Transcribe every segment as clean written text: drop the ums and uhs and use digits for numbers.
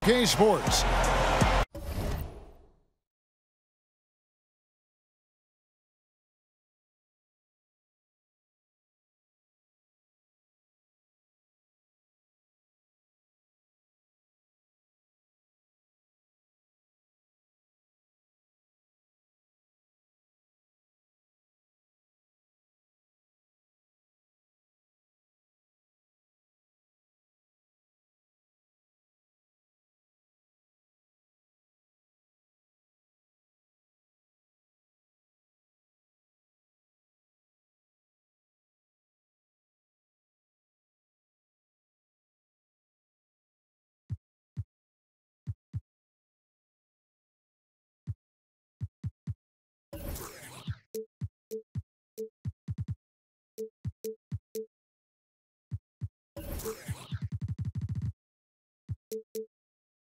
2K Sports.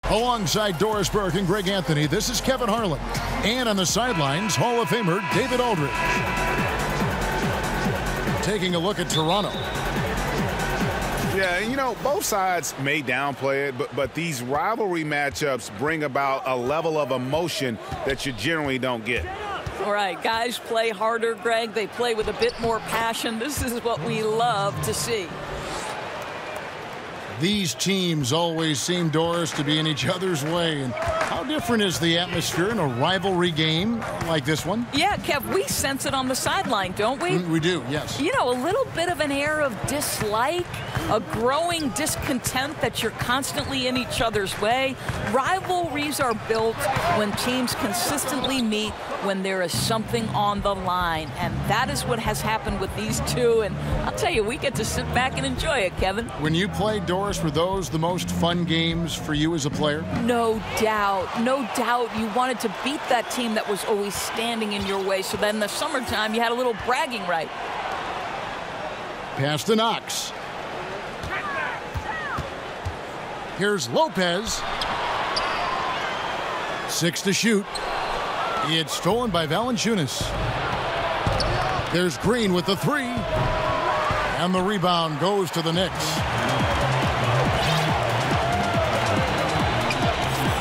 Alongside Doris Burke and Greg Anthony, this is Kevin Harlan. And on the sidelines, Hall of Famer David Aldridge. Taking a look at Toronto. Yeah, you know, both sides may downplay it, but these rivalry matchups bring about a level of emotion that you generally don't get. All right, guys play harder, Greg. They play with a bit more passion. This is what we love to see. These teams always seem, Doris, to be in each other's way. And how different is the atmosphere in a rivalry game like this one? Yeah, Kev, we sense it on the sideline, don't we? We do, yes. You know, a little bit of an air of dislike, a growing discontent that you're constantly in each other's way. Rivalries are built when teams consistently meet when there is something on the line. And that is what has happened with these two. And I'll tell you, we get to sit back and enjoy it, Kevin. When you played, Doris, were those the most fun games for you as a player? No doubt. No doubt. You wanted to beat that team that was always standing in your way. So then in the summertime, you had a little bragging right. Pass to Knox. Here's Lopez. 6 to shoot. It's stolen by Valanciunas. There's Green with the 3. And the rebound goes to the Knicks.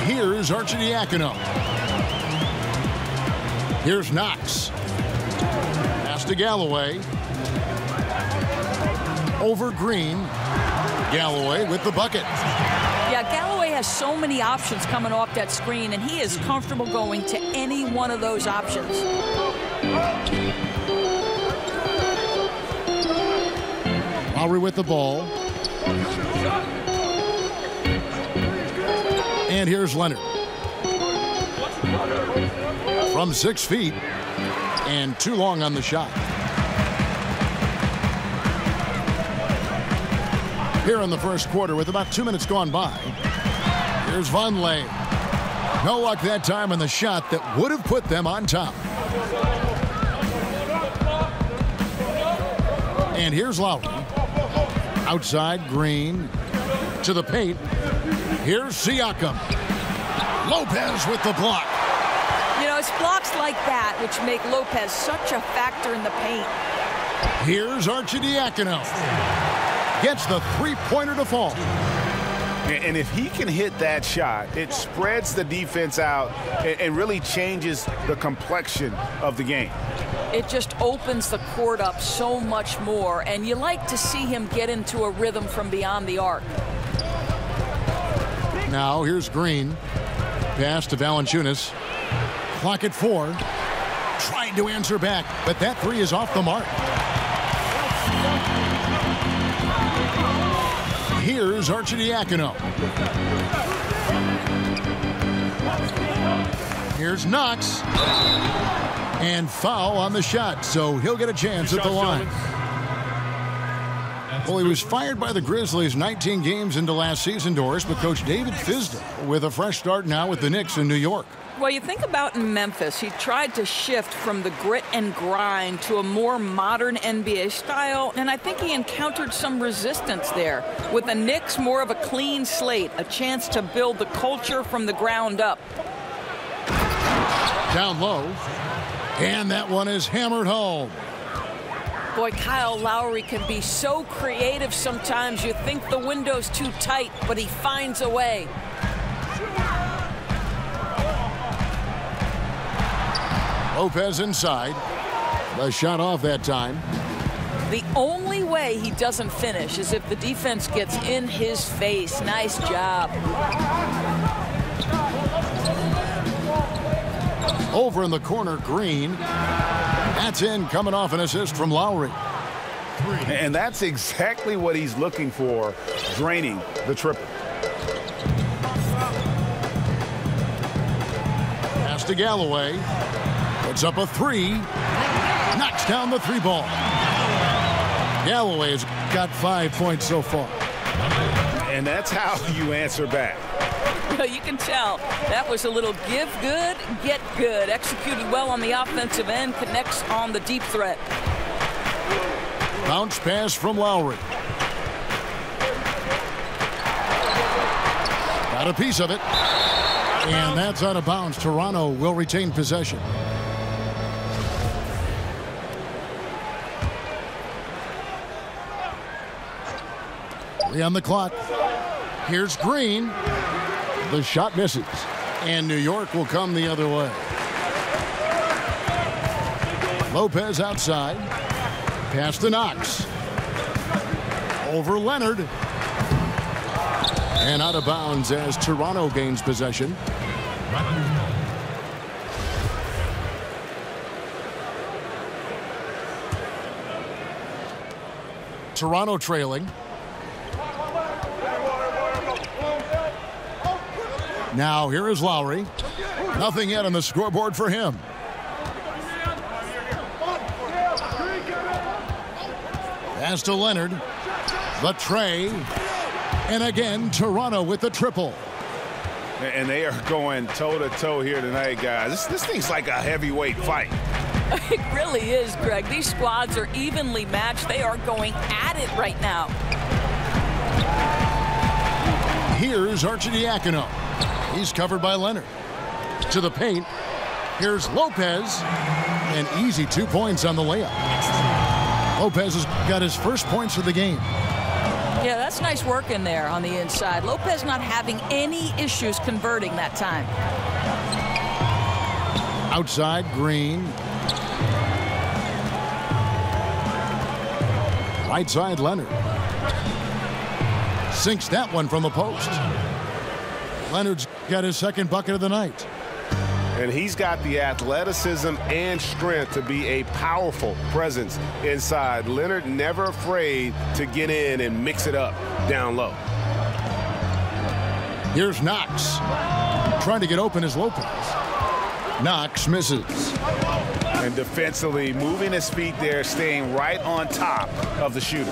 Here's Arcidiacono. Here's Knox. Pass to Galloway. Over Green. Galloway with the bucket. Yeah, Galloway has so many options coming off that screen, and he is comfortable going to any one of those options. Lowry with the ball. And here's Leonard. From 6 feet. And too long on the shot. Here in the first quarter with about 2 minutes gone by. Here's Vonleh. No luck that time on the shot that would have put them on top. And here's Lowry. Outside, Green. To the paint. Here's Siakam. Lopez with the block. You know, it's blocks like that which make Lopez such a factor in the paint. Here's Arcidiacono. Gets the three-pointer to fall. And if he can hit that shot, it spreads the defense out and really changes the complexion of the game. It just opens the court up so much more, and you like to see him get into a rhythm from beyond the arc. Now here's Green. Pass to Valanciunas. Clock at 4. Trying to answer back, but that 3 is off the mark. Here's Arcidiacono. Here's Knox. And foul on the shot, so he'll get a chance at the line. Well, he was fired by the Grizzlies 19 games into last season, Doris, but Coach David Fizdale with a fresh start now with the Knicks in New York. Well, you think about in Memphis, he tried to shift from the grit and grind to a more modern NBA style, and I think he encountered some resistance there. With the Knicks, more of a clean slate, a chance to build the culture from the ground up. Down low, and that one is hammered home. Boy, Kyle Lowry can be so creative sometimes. You think the window's too tight, but he finds a way. Lopez inside. The shot off that time. The only way he doesn't finish is if the defense gets in his face. Nice job. Over in the corner, Green. That's in, coming off an assist from Lowry. And that's exactly what he's looking for, draining the triple. Pass to Galloway. Puts up a three. Knocks down the three ball. Galloway has got 5 points so far. And that's how you answer back. You can tell that was a little give good, get good. Executed well on the offensive end, connects on the deep threat. Bounce pass from Lowry. Got a piece of it. And that's out of bounds. Toronto will retain possession. On the clock. Here's Green. The shot misses. And New York will come the other way. Lopez outside. Pass to Knox. Over Leonard. And out of bounds as Toronto gains possession. Toronto trailing. Now here is Lowry. Nothing yet on the scoreboard for him. Pass to Leonard. The tray. And again, Toronto with the triple. And they are going toe-to-toe here tonight, guys. This thing's like a heavyweight fight. It really is, Greg. These squads are evenly matched. They are going at it right now. Here's Arcidiacono. He's covered by Leonard. To the paint. Here's Lopez. An easy 2 points on the layup. Lopez has got his first points of the game. Yeah, that's nice work in there on the inside. Lopez not having any issues converting that time. Outside, Green. Right side, Leonard. Sinks that one from the post. Leonard's got his second bucket of the night. And he's got the athleticism and strength to be a powerful presence inside. Leonard never afraid to get in and mix it up down low. Here's Knox. Trying to get open is Lopez. Knox misses. And defensively, moving his feet there, staying right on top of the shooter.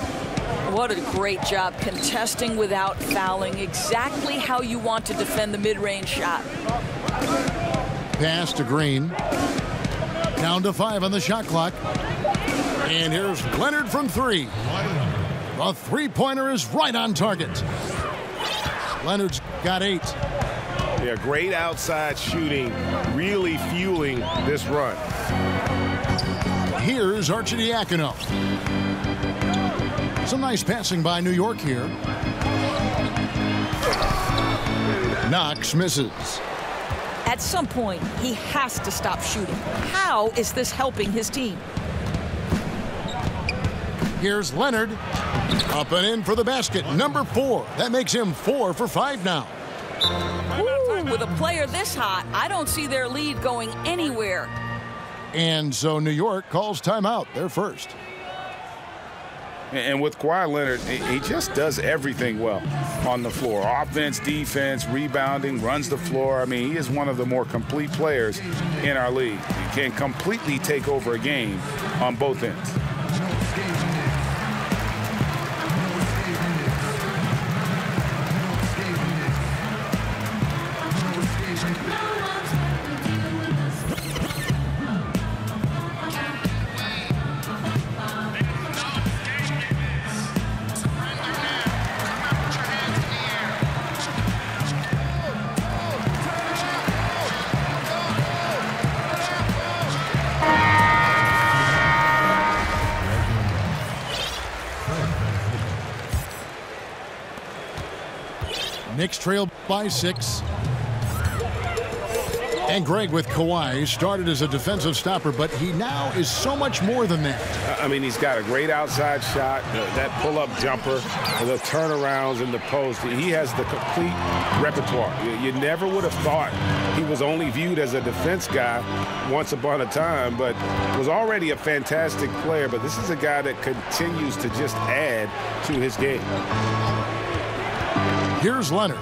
What a great job contesting without fouling. Exactly how you want to defend the mid-range shot. Pass to Green. Down to 5 on the shot clock. And here's Leonard from 3. The three-pointer is right on target. Leonard's got 8. Yeah, great outside shooting, really fueling this run. Here's Arcidiacono. Some nice passing by New York here. Knox misses. At some point, he has to stop shooting. How is this helping his team? Here's Leonard. Up and in for the basket. Number 4. That makes him 4 for 5 now. Ooh, with a player this hot, I don't see their lead going anywhere. And so New York calls timeout. They're first. And with Kawhi Leonard, he just does everything well on the floor. Offense, defense, rebounding, runs the floor. I mean, he is one of the more complete players in our league. He can completely take over a game on both ends. Knicks trail by 6. And Greg, with Kawhi, started as a defensive stopper, but he now is so much more than that. I mean, he's got a great outside shot, that pull-up jumper, the turnarounds in the post. He has the complete repertoire. You never would have thought he was only viewed as a defense guy once upon a time, but was already a fantastic player. But this is a guy that continues to just add to his game. Here's Leonard.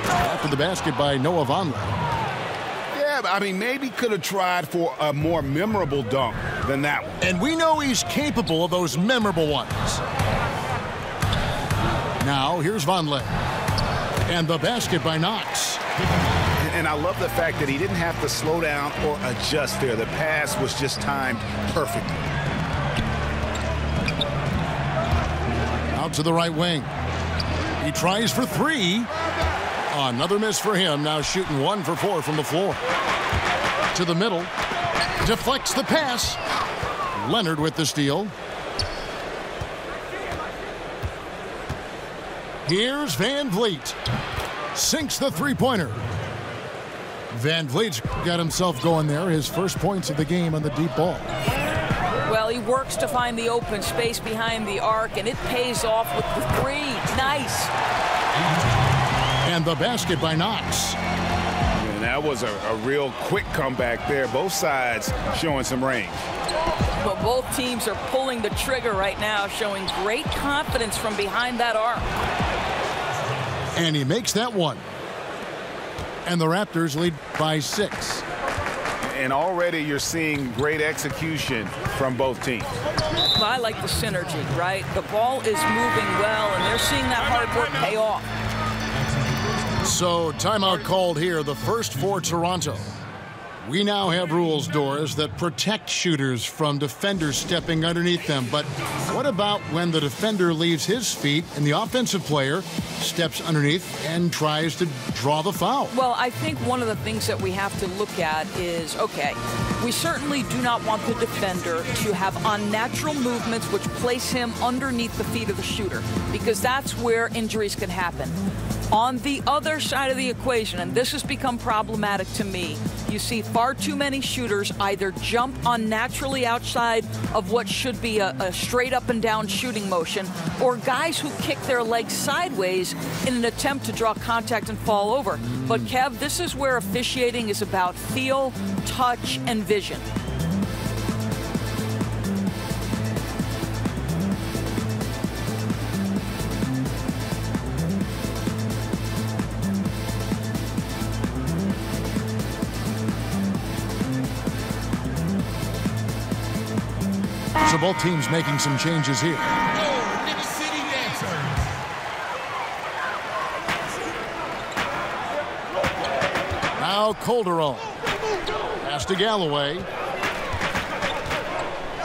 After the basket by Noah Vonleh. Yeah, I mean, maybe could have tried for a more memorable dunk than that one. And we know he's capable of those memorable ones. Now, here's Vonleh. And the basket by Knox. And I love the fact that he didn't have to slow down or adjust there. The pass was just timed perfectly. Out to the right wing. He tries for three. Another miss for him. Now shooting 1 for 4 from the floor. To the middle. Deflects the pass. Leonard with the steal. Here's Van Vliet. Sinks the three-pointer. Van Vliet's got himself going there. His first points of the game on the deep ball. Well, he works to find the open space behind the arc, and it pays off with the three. Nice. And the basket by Knox. And that was a real quick comeback there. Both sides showing some range. But both teams are pulling the trigger right now, showing great confidence from behind that arc. And he makes that one. And the Raptors lead by 6. And already you're seeing great execution from both teams. Well, I like the synergy, right? The ball is moving well, and they're seeing that hard work pay off. So, timeout called here, the first for Toronto. We now have rules, Doris, that protect shooters from defenders stepping underneath them. But what about when the defender leaves his feet and the offensive player steps underneath and tries to draw the foul? Well, I think one of the things that we have to look at is, okay, we certainly do not want the defender to have unnatural movements which place him underneath the feet of the shooter, because that's where injuries can happen. On the other side of the equation, and this has become problematic to me, you see far too many shooters either jump unnaturally outside of what should be a straight up and down shooting motion, or guys who kick their legs sideways in an attempt to draw contact and fall over. But Kev, this is where officiating is about feel, touch, and vision. So both teams making some changes here. Now Calderon. Pass to Galloway.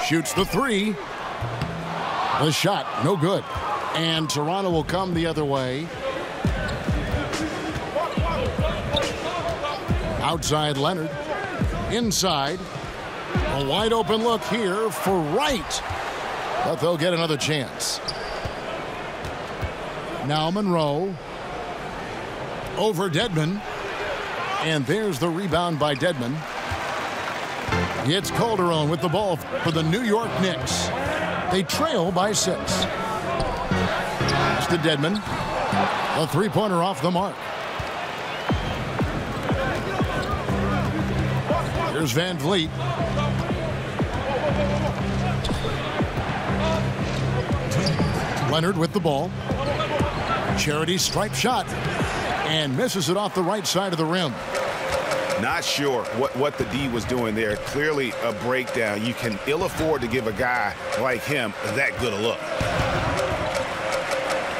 Shoots the three. The shot, no good. And Toronto will come the other way. Outside Leonard. Inside. A wide open look here for Wright. But they'll get another chance. Now Monroe. Over Dedmon. And there's the rebound by Dedmon. It's Calderon with the ball for the New York Knicks. They trail by 6. It's to Dedmon. A three-pointer off the mark. Here's Van Vliet. Leonard with the ball. Charity stripe shot. And misses it off the right side of the rim. Not sure what the D was doing there. Clearly a breakdown. You can ill afford to give a guy like him that good a look.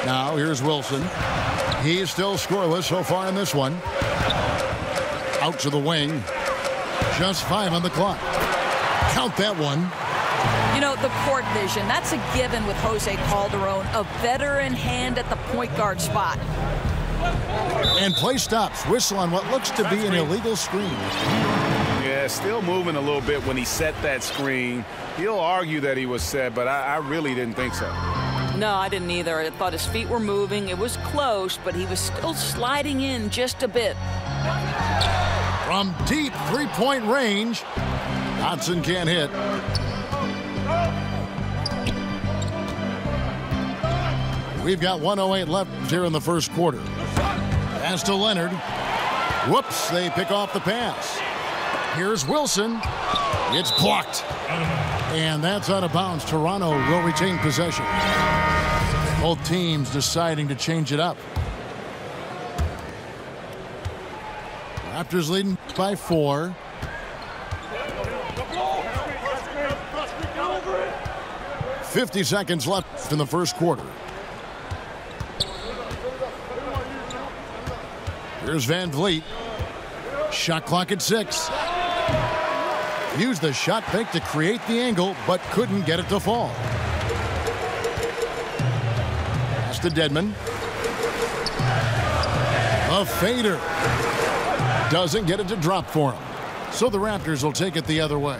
Now here's Wilson. He's still scoreless so far in this one. Out to the wing. Just 5 on the clock. Count that one. You know, the court vision, that's a given with Jose Calderon, a veteran hand at the point guard spot. And play stops. Whistle on what looks to be an illegal screen. Yeah, still moving a little bit when he set that screen. He'll argue that he was set, but I really didn't think so. No, I didn't either. I thought his feet were moving. It was close, but he was still sliding in just a bit. From deep three-point range, Dotson can't hit. We've got 1:08 left here in the first quarter. Pass to Leonard. Whoops, they pick off the pass. Here's Wilson. It's blocked. And that's out of bounds. Toronto will retain possession. Both teams deciding to change it up. Raptors leading by 4. "50 seconds left in the first quarter. Here's Van Vliet. Shot clock at 6. Used the shot fake to create the angle, but couldn't get it to fall. Pass to Dedmon. A fader. Doesn't get it to drop for him. So the Raptors will take it the other way.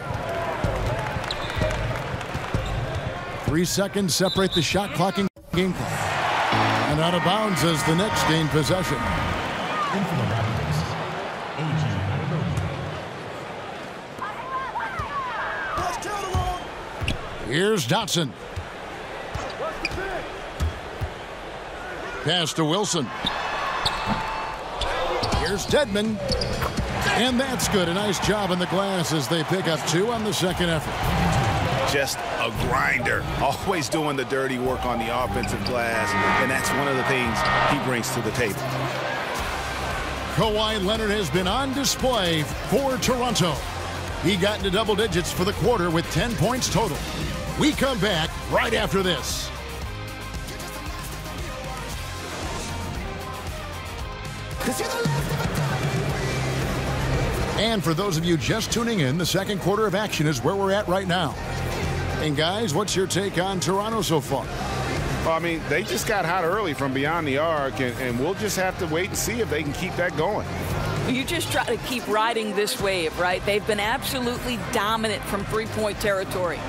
3 seconds separate the shot clock and game clock. And out of bounds as the Knicks gain possession. Here's Dotson. Pass to Wilson. Here's Dedmon. And that's good. A nice job in the glass as they pick up 2 on the second effort. Just a grinder. Always doing the dirty work on the offensive glass. And that's one of the things he brings to the table. Kawhi Leonard has been on display for Toronto. He got into double digits for the quarter with 10 points total. We come back right after this. And for those of you just tuning in, the second quarter of action is where we're at right now. And guys, what's your take on Toronto so far? Well, I mean, they just got hot early from beyond the arc, and we'll just have to wait and see if they can keep that going. You just try to keep riding this wave, right? They've been absolutely dominant from three-point territory.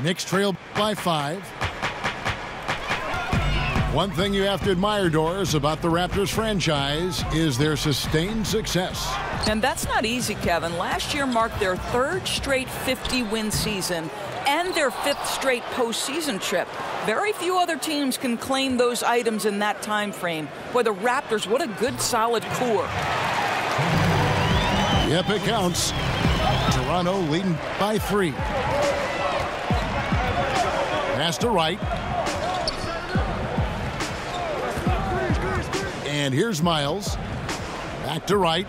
Knicks trail by 5. One thing you have to admire, Doris, about the Raptors franchise is their sustained success. And that's not easy, Kevin. Last year marked their 3rd straight 50-win season and their 5th straight postseason trip. Very few other teams can claim those items in that time frame. Boy, the Raptors, what a good, solid core. Yep, it counts. Toronto leading by 3. Pass to Wright. And here's Miles. Back to Wright.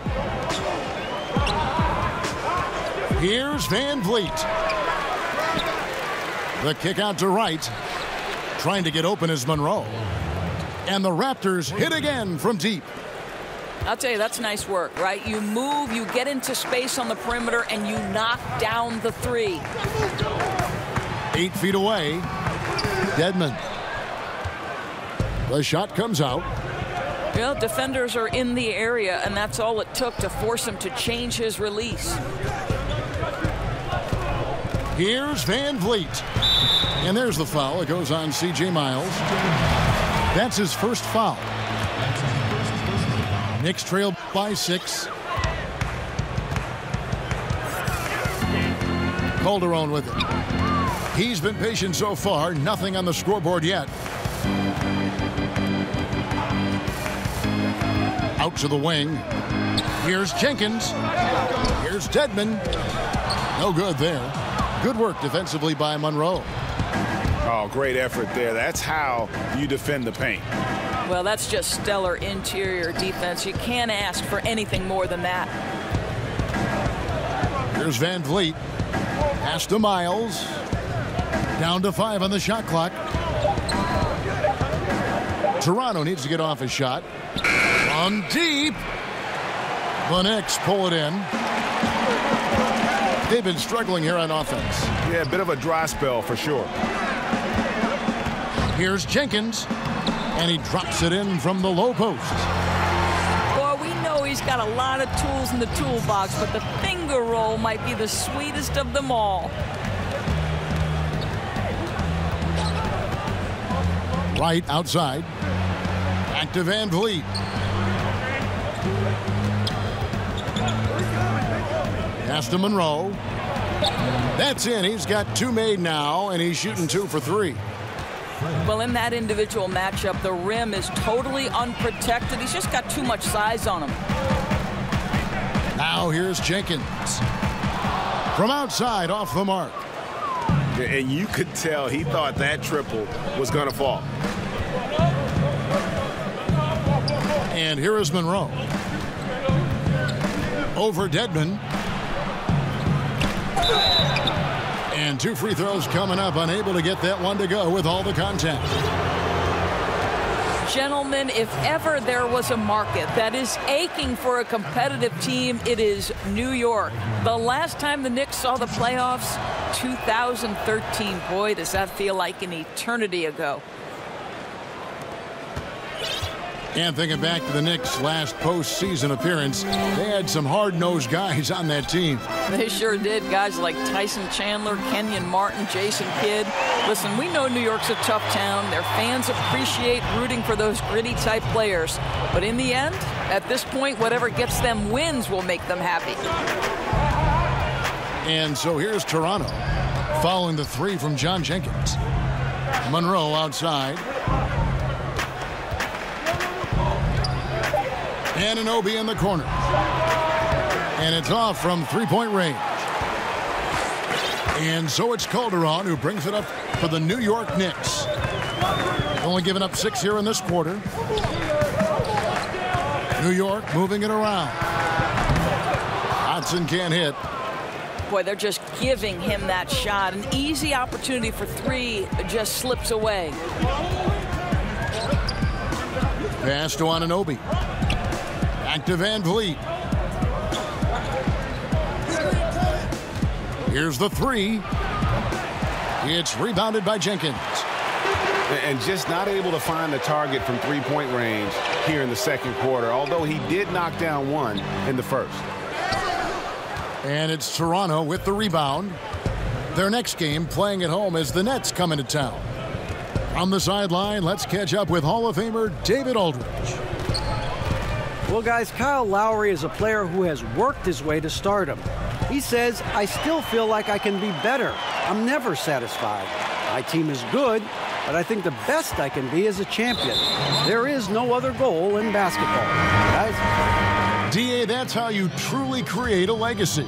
Here's Van Vliet. The kick out to Wright. Trying to get open is Monroe. And the Raptors hit again from deep. I'll tell you, that's nice work, right? You move, you get into space on the perimeter, and you knock down the 3. 8 feet away. Dedmon. The shot comes out. Well, defenders are in the area, and that's all it took to force him to change his release. Here's Van Vliet. And there's the foul. It goes on C.J. Miles. That's his first foul. Knicks trail by 6. Calderon with it. He's been patient so far. Nothing on the scoreboard yet. Out to the wing. Here's Jenkins. Here's Dedmon. No good there. Good work defensively by Monroe. Oh, great effort there. That's how you defend the paint. Well, that's just stellar interior defense. You can't ask for anything more than that. Here's Van Vliet. Pass to Miles. Down to 5 on the shot clock. Toronto needs to get off his shot. From deep. The Knicks pull it in. They've been struggling here on offense. Yeah, a bit of a dry spell for sure. Here's Jenkins. And he drops it in from the low post. Boy, we know he's got a lot of tools in the toolbox, but the finger roll might be the sweetest of them all. Right outside. Back to Van Vliet. Pass to Monroe. That's in. He's got 2 made now, and he's shooting 2 for 3. Well, in that individual matchup, the rim is totally unprotected. He's just got too much size on him. Now here's Jenkins. From outside, off the mark. And you could tell he thought that triple was going to fall. And here is Monroe. Over Dedmon. And 2 free throws coming up, unable to get that one to go with all the contact. Gentlemen, if ever there was a market that is aching for a competitive team, it is New York. The last time the Knicks saw the playoffs, 2013. Boy, does that feel like an eternity ago. And thinking back to the Knicks' last postseason appearance, they had some hard-nosed guys on that team. They sure did. Guys like Tyson Chandler, Kenyon Martin, Jason Kidd. Listen, we know New York's a tough town. Their fans appreciate rooting for those gritty-type players. But in the end, at this point, whatever gets them wins will make them happy. And so here's Toronto, following the 3 from John Jenkins. Monroe outside. Anunoby in the corner. And it's off from 3-point range. And so it's Calderon who brings it up for the New York Knicks. Only giving up 6 here in this quarter. New York moving it around. Hodson can't hit. Boy, they're just giving him that shot. An easy opportunity for 3 just slips away. Pass to Anunoby. Back to Van Vliet. Here's the 3. It's rebounded by Jenkins. And just not able to find the target from 3-point range here in the second quarter, although he did knock down 1 in the first. And it's Toronto with the rebound. Their next game playing at home as the Nets come into town. On the sideline, let's catch up with Hall of Famer David Aldridge. Well, guys, Kyle Lowry is a player who has worked his way to stardom. He says, I still feel like I can be better. I'm never satisfied. My team is good, but I think the best I can be is a champion. There is no other goal in basketball. Guys? D.A., that's how you truly create a legacy.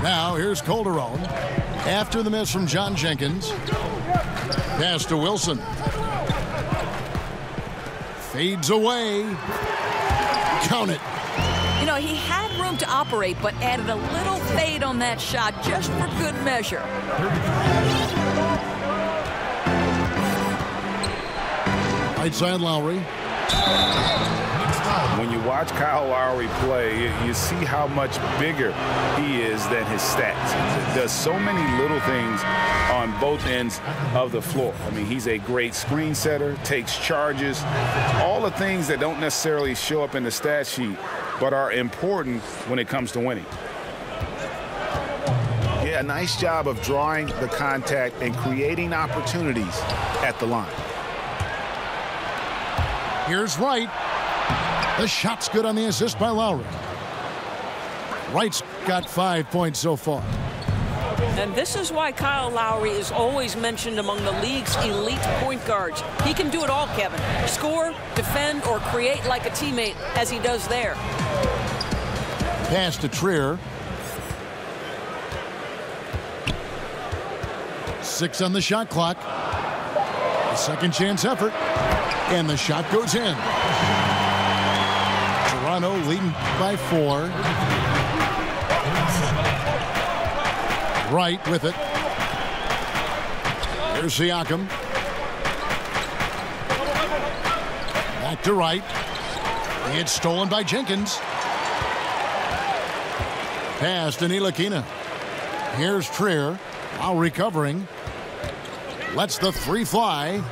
Now, here's Calderon. After the miss from John Jenkins. Pass to Wilson. Fades away. Count it. You know, he had room to operate, but added a little fade on that shot just for good measure. Right side Lowry. When you watch Kyle Lowry play, you see how much bigger he is than his stats. He does so many little things on both ends of the floor. I mean, he's a great screen setter, takes charges, all the things that don't necessarily show up in the stat sheet, but are important when it comes to winning. Yeah, nice job of drawing the contact and creating opportunities at the line. Here's Wright. The shot's good on the assist by Lowry. Wright's got 5 points so far. And this is why Kyle Lowry is always mentioned among the league's elite point guards. He can do it all, Kevin. Score, defend, or create like a teammate, as he does there. Pass to Trier. 6 on the shot clock. A second chance effort. And the shot goes in. Toronto leading by 4. Wright with it. Here's Siakam. Back to Wright. It's stolen by Jenkins. Pass to Ntilikina. Here's Trier. Now recovering. Lets the 3 fly.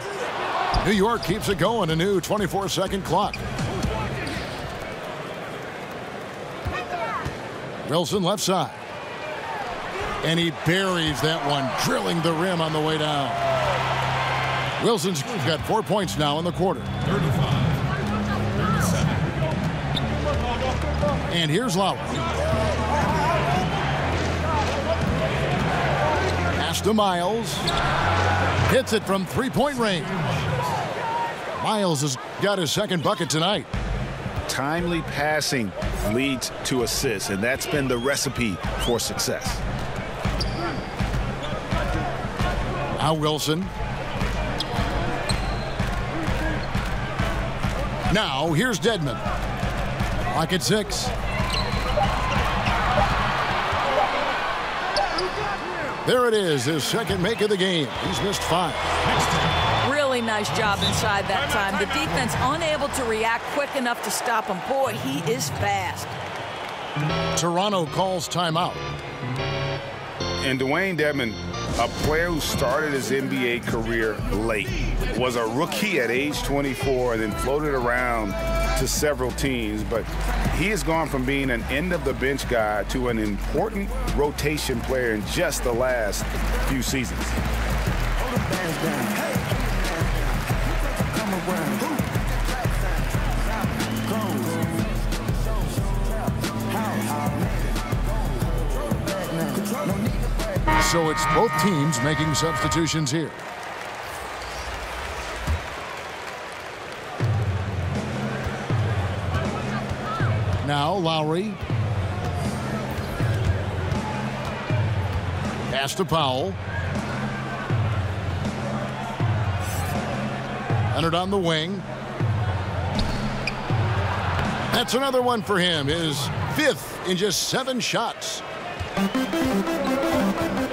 New York keeps it going. A new 24-second clock. Wilson left side. And he buries that one, drilling the rim on the way down. Wilson's got 4 points now in the quarter. 35-37. And here's Lowry. Pass to Miles. Hits it from three-point range. Miles has got his second bucket tonight. Timely passing leads to assists, and that's been the recipe for success. Now Wilson. Now here's Dedmon. Clock at 6. There it is, his second make of the game. He's missed 5. Really nice job inside that time. The defense unable to react quick enough to stop him. Boy, he is fast. Toronto calls timeout. And Dwayne Dedmon, a player who started his NBA career late, was a rookie at age 24 and then floated around to several teams. But he has gone from being an end-of-the-bench guy to an important rotation player in just the last few seasons. So it's both teams making substitutions here. Now Lowry. Pass to Powell. Leonard on the wing. That's another one for him. His 5th in just 7 shots.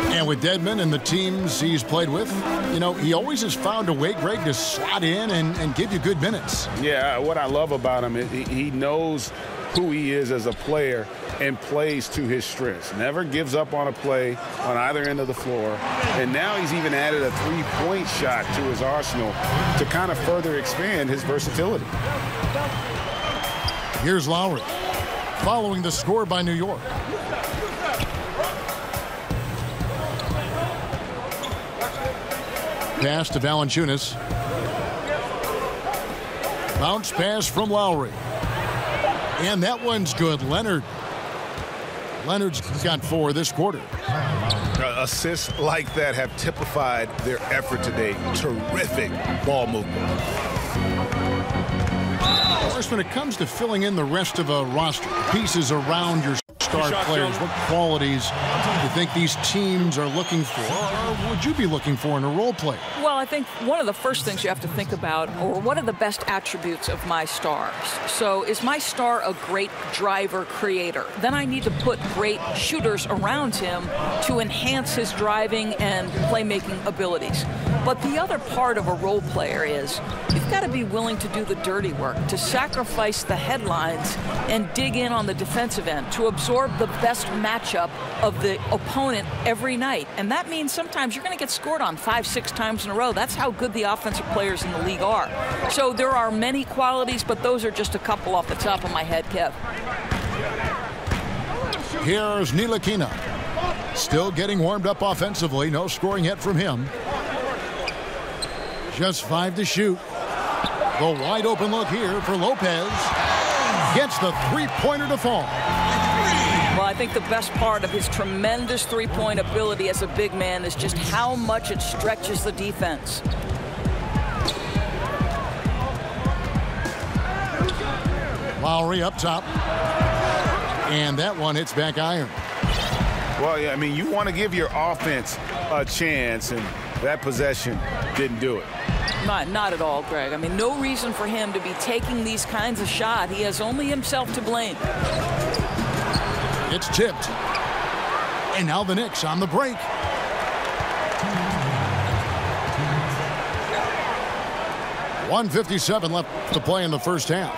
And with Dedmon and the teams he's played with, you know, he always has found a way, Greg, to slot in and give you good minutes. Yeah, what I love about him is he knows who he is as a player and plays to his strengths. Never gives up on a play on either end of the floor. And now he's even added a 3-point shot to his arsenal to kind of further expand his versatility. Here's Lowry, following the score by New York. Pass to Valanciunas. Bounce pass from Lowry. And that one's good. Leonard's got 4 this quarter. Assists like that have typified their effort today. Terrific ball movement. Of course, when it comes to filling in the rest of a roster, pieces around your star players, what qualities do you think these teams are looking for, or would you be looking for in a role player? Well, I think one of the first things you have to think about, or what are the best attributes of my stars? So is my star a great driver creator? Then I need to put great shooters around him to enhance his driving and playmaking abilities. But the other part of a role player is you've got to be willing to do the dirty work, to sacrifice the headlines and dig in on the defensive end, to absorb the best matchup of the opponent every night. And that means sometimes you're going to get scored on 5-6 times in a row. That's how good the offensive players in the league are. So there are many qualities, but those are just a couple off the top of my head, Kev. Here's Ntilikina. Still getting warmed up offensively. No scoring yet from him. Just 5 to shoot. The wide open look here for Lopez. Gets the 3-pointer to fall. Well, I think the best part of his tremendous three-point ability as a big man is just how much it stretches the defense. Lowry up top. And that one hits back iron. Well, yeah, I mean, you want to give your offense a chance, and that possession didn't do it. Not at all, Greg. I mean, no reason for him to be taking these kinds of shots. He has only himself to blame. It's tipped. And now the Knicks on the break. .157 left to play in the first half.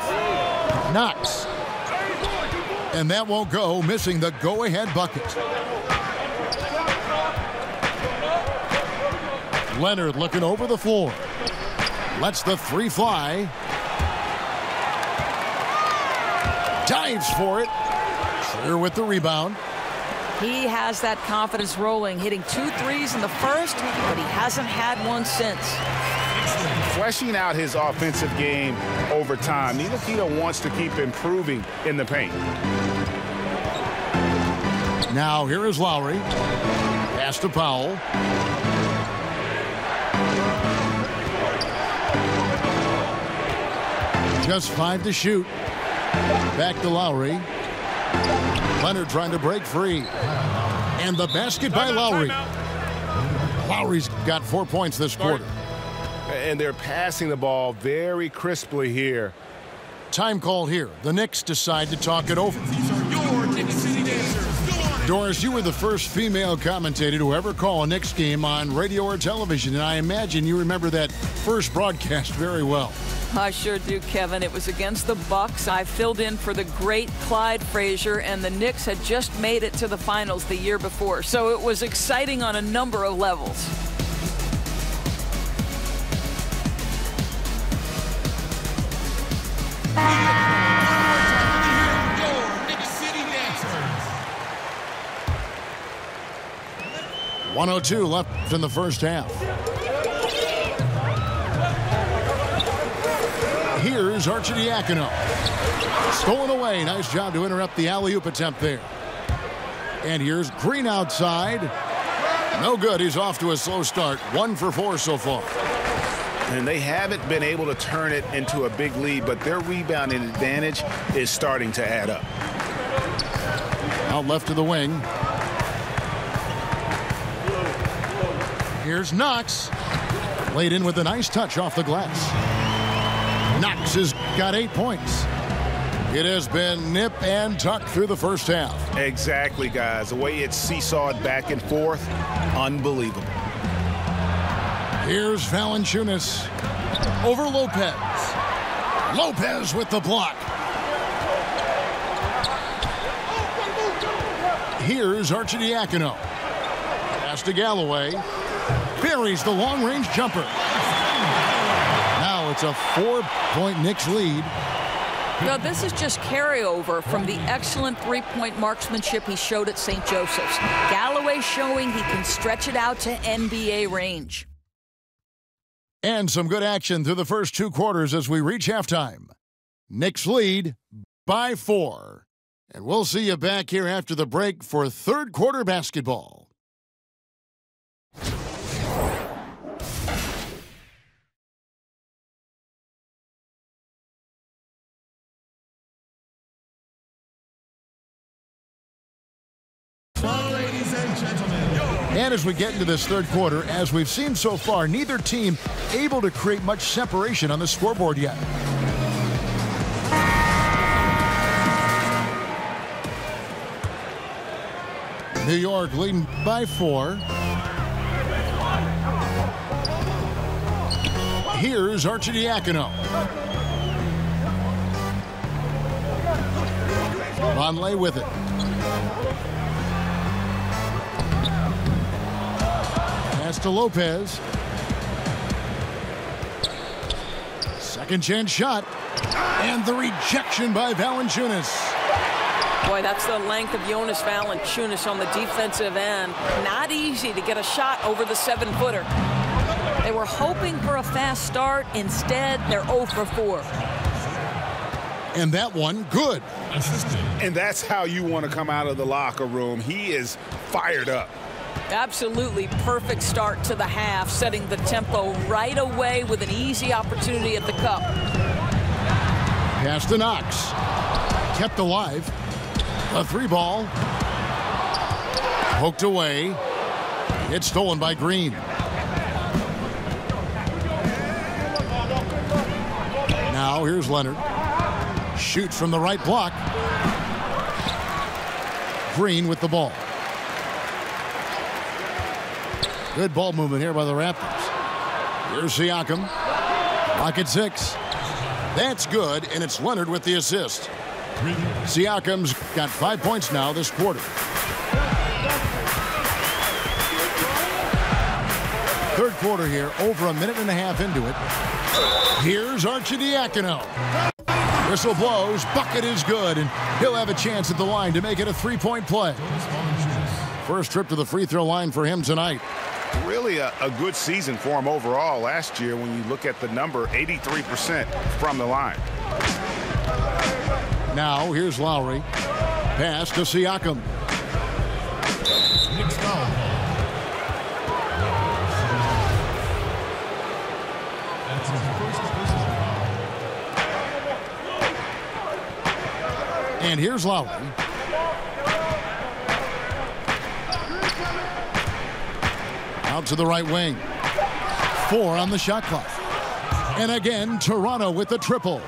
Knox. And that won't go, missing the go-ahead bucket. Leonard looking over the floor. Lets the 3 fly. Dives for it. Clear with the rebound. He has that confidence rolling, hitting 2 threes in the first, but he hasn't had one since. fleshing out his offensive game over time. Ntilikina wants to keep improving in the paint. Now here is Lowry. Pass to Powell. Just 5 to shoot. Back to Lowry. Leonard trying to break free. And the basket by Lowry. Lowry's got 4 points this quarter. And they're passing the ball very crisply here. Time called here. The Knicks decide to talk it over. These are your Knicks City Dancers. Doris, you were the first female commentator to ever call a Knicks game on radio or television, and I imagine you remember that first broadcast very well. I sure do, Kevin. It was against the Bucks. I filled in for the great Clyde Frazier, and the Knicks had just made it to the finals the year before. So it was exciting on a number of levels. Your Knicks City Dancers. 1:02 left in the first half. Here's Arcidiacono. Stolen away. Nice job to interrupt the alley-oop attempt there. And here's Green outside. No good. He's off to a slow start. 1 for 4 so far. And they haven't been able to turn it into a big lead, but their rebounding advantage is starting to add up. Out left to the wing. Here's Knox. Laid in with a nice touch off the glass. Knox has got 8 points. It has been nip and tuck through the first half. Exactly, guys. The way it's seesawed back and forth, unbelievable. Here's Valanciunas over Lopez. Lopez with the block. Here's Arcidiacono. Pass to Galloway. Buries the long-range jumper. Now it's a 4-point Knicks lead. Now, this is just carryover from the excellent three-point marksmanship he showed at St. Joseph's. Galloway showing he can stretch it out to NBA range. And some good action through the first 2 quarters as we reach halftime. Knicks lead by 4. And we'll see you back here after the break for third quarter basketball. Ladies and gentlemen, And as we get into this third quarter, as we've seen so far, neither team able to create much separation on the scoreboard yet. New York leading by 4. Here's Arcidiacono. Vonleh with it. Pass to Lopez. Second chance shot. And the rejection by Valanciunas. Boy, that's the length of Jonas Valanciunas on the defensive end. Not easy to get a shot over the 7-footer. They were hoping for a fast start. Instead, they're 0 for 4. And that one, good. And that's how you want to come out of the locker room. He is fired up. Absolutely perfect start to the half, setting the tempo right away with an easy opportunity at the cup. Pass to Knox. Kept alive. A 3-ball. Poked away. It's stolen by Green. Now here's Leonard. Shoots from the right block. Green with the ball. Good ball movement here by the Raptors. Here's Siakam. Pocket 6. That's good, and it's Leonard with the assist. Siakam's got 5 points now this quarter. Third quarter here, over a minute and a half into it. Here's Arcidiacono. Whistle blows, bucket is good, and he'll have a chance at the line to make it a 3-point play. First trip to the free throw line for him tonight. Really a good season for him overall last year when you look at the number, 83% from the line. Now here's Lowry. Pass to Siakam. Next foul. That's his first personal foul. And here's Lowry. Out to the right wing. 4 on the shot clock. And again, Toronto with the triple.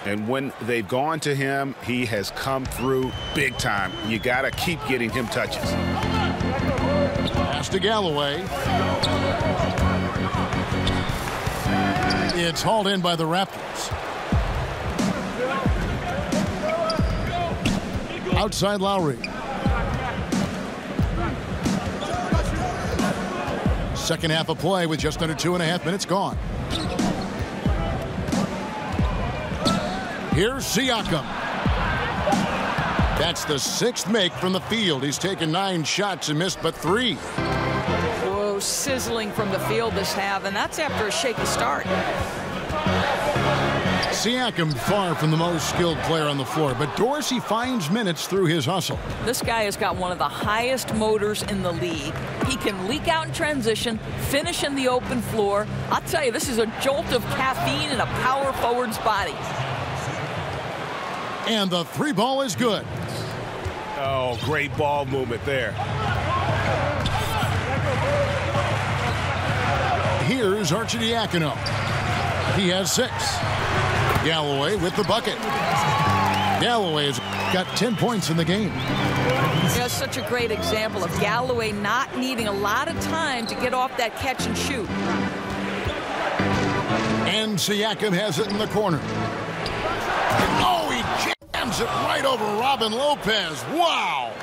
And when they've gone to him, he has come through big time. You got to keep getting him touches. Pass to Galloway. It's hauled in by the Raptors. Outside Lowry. Second half of play with just under 2.5 minutes gone. Here's Siakam. That's the 6th make from the field. He's taken 9 shots and missed but 3. Whoa, sizzling from the field this half, and that's after a shaky start. Siakam far from the most skilled player on the floor, but Dorsey finds minutes through his hustle. This guy has got one of the highest motors in the league. He can leak out in transition, finish in the open floor. I'll tell you, this is a jolt of caffeine in a power forward's body. And the 3 ball is good. Oh, great ball movement there. Here's Arcidiacono. He has 6. Galloway with the bucket. Galloway has got 10 points in the game. That's such a great example of Galloway not needing a lot of time to get off that catch and shoot. And Siakam has it in the corner. Oh, he jams it right over Robin Lopez. Wow.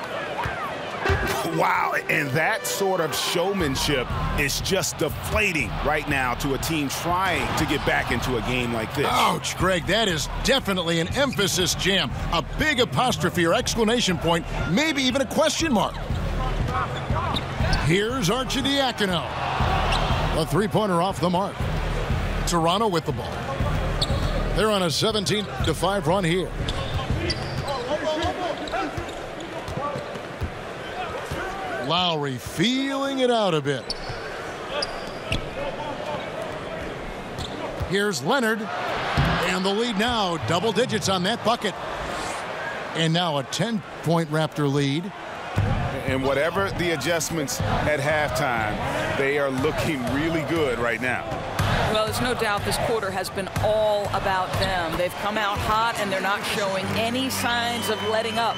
Wow, and that sort of showmanship is just deflating right now to a team trying to get back into a game like this. Ouch, Greg, that is definitely an emphasis jam. A big apostrophe or exclamation point, maybe even a question mark. Here's Arcidiacono. A 3-pointer off the mark. Toronto with the ball. They're on a 17-5 run here. Lowry feeling it out a bit. Here's Leonard. And the lead now, double digits on that bucket. And now a 10-point Raptor lead. And whatever the adjustments at halftime, they are looking really good right now. Well, there's no doubt this quarter has been all about them. They've come out hot, and they're not showing any signs of letting up.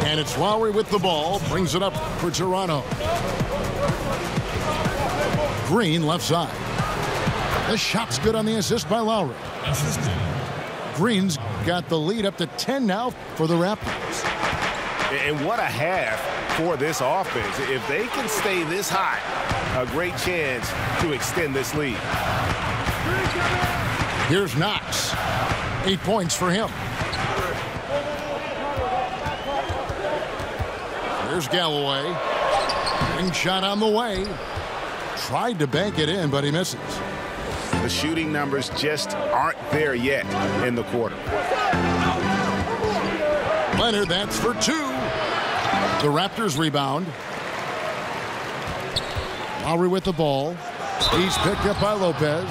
And it's Lowry with the ball, brings it up for Toronto. Green left side. The shot's good on the assist by Lowry. Green's got the lead up to 10 now for the Raptors. And what a half for this offense. If they can stay this hot, a great chance to extend this lead. Here's Knox. 8 points for him. There's Galloway. Ring shot on the way. Tried to bank it in, but he misses. The shooting numbers just aren't there yet in the quarter. Leonard, that's for 2. The Raptors rebound. Lowry with the ball. He's picked up by Lopez.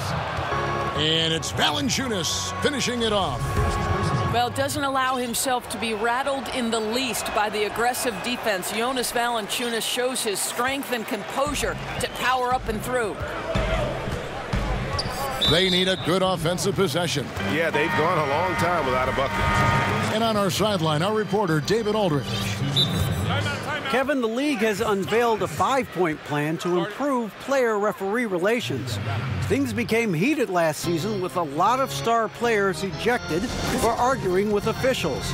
And it's Valanciunas finishing it off. Well, doesn't allow himself to be rattled in the least by the aggressive defense. Jonas Valanciunas shows his strength and composure to power up and through. They need a good offensive possession. Yeah, they've gone a long time without a bucket. And on our sideline, our reporter, David Aldridge. Kevin, the league has unveiled a 5-point plan to improve player-referee relations. Things became heated last season with a lot of star players ejected for arguing with officials.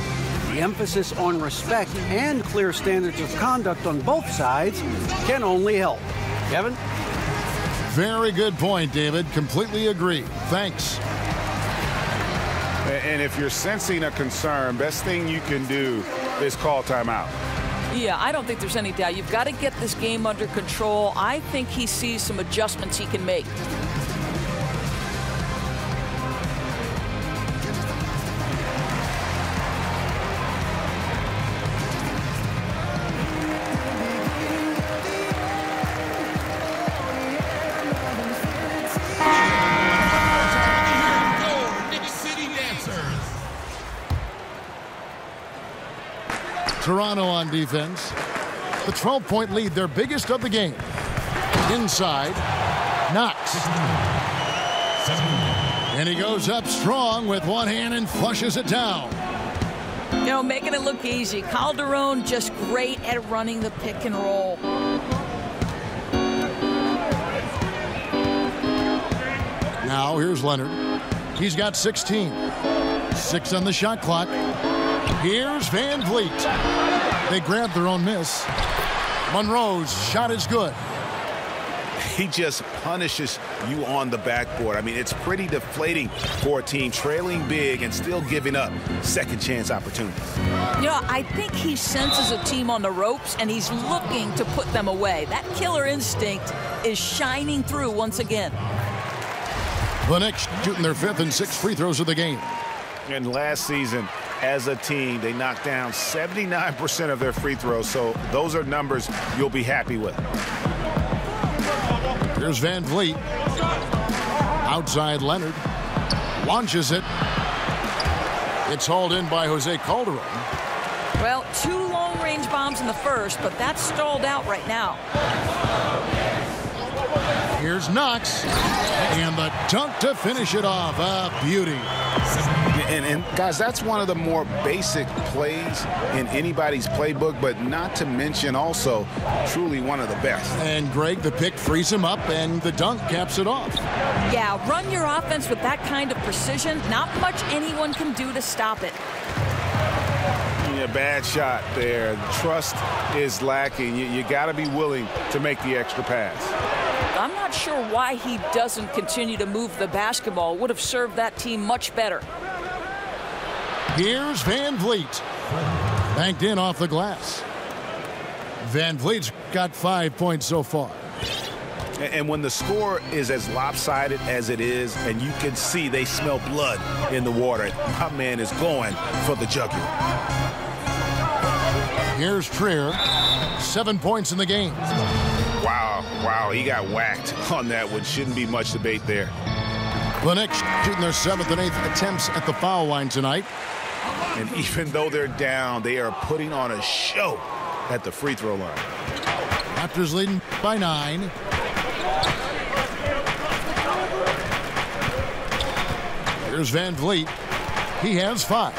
The emphasis on respect and clear standards of conduct on both sides can only help. Kevin? Very good point, David. Completely agree. Thanks. And if you're sensing a concern, best thing you can do is call timeout. Yeah, I don't think there's any doubt. You've got to get this game under control. I think he sees some adjustments he can make. Toronto on defense. The 12-point lead, their biggest of the game. Inside, Knox. And he goes up strong with one hand and flushes it down. You know, making it look easy. Calderon just great at running the pick and roll. Now here's Leonard. He's got 16. 6 on the shot clock. Here's Van Vliet. They grab their own miss. Monroe's shot is good. He just punishes you on the backboard. I mean, it's pretty deflating for a team trailing big and still giving up second chance opportunities. You know, I think he senses a team on the ropes, and he's looking to put them away. That killer instinct is shining through once again. The Knicks shooting their 5th and 6th free throws of the game. And last season, as a team, they knocked down 79% of their free throws, so those are numbers you'll be happy with. Here's Van Vliet. Outside Leonard. Launches it. It's hauled in by Jose Calderon. Well, 2 long-range bombs in the first, but that's stalled out right now. Here's Knox. And the dunk to finish it off. A beauty. And guys, that's one of the more basic plays in anybody's playbook, but not to mention also truly one of the best. And Greg, the pick frees him up, and the dunk caps it off. Yeah, run your offense with that kind of precision. Not much anyone can do to stop it. Yeah, bad shot there. Trust is lacking. You got to be willing to make the extra pass. I'm not sure why he doesn't continue to move the basketball. Would have served that team much better. Here's Van Vliet. Banked in off the glass. Van Vliet's got 5 points so far. And when the score is as lopsided as it is, and you can see they smell blood in the water, my man is going for the jugular. Here's Trier. 7 points in the game. Wow, he got whacked on that one. Shouldn't be much debate there. The Knicks shooting their 7th and 8th attempts at the foul line tonight. And even though they're down, they are putting on a show at the free throw line. Raptors leading by 9. Here's Van Vliet. He has 5.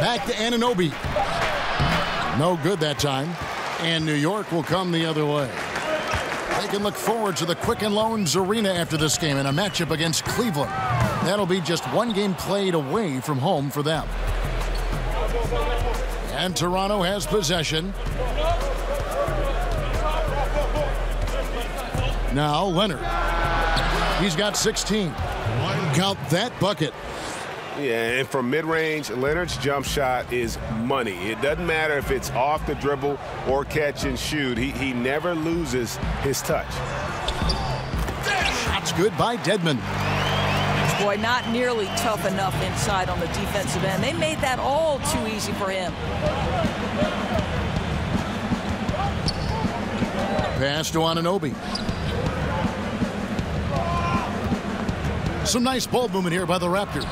Back to Anunoby. No good that time. And New York will come the other way. They can look forward to the Quicken Loans Arena after this game in a matchup against Cleveland. That'll be just 1 game played away from home for them. And Toronto has possession. Now Leonard. He's got 16. Count that bucket. Yeah, and from mid-range, Leonard's jump shot is money. It doesn't matter if it's off the dribble or catch and shoot. He never loses his touch. Shot's good by Dedmon. Boy, not nearly tough enough inside on the defensive end. They made that all too easy for him. Pass to Anunoby. Some nice ball movement here by the Raptors.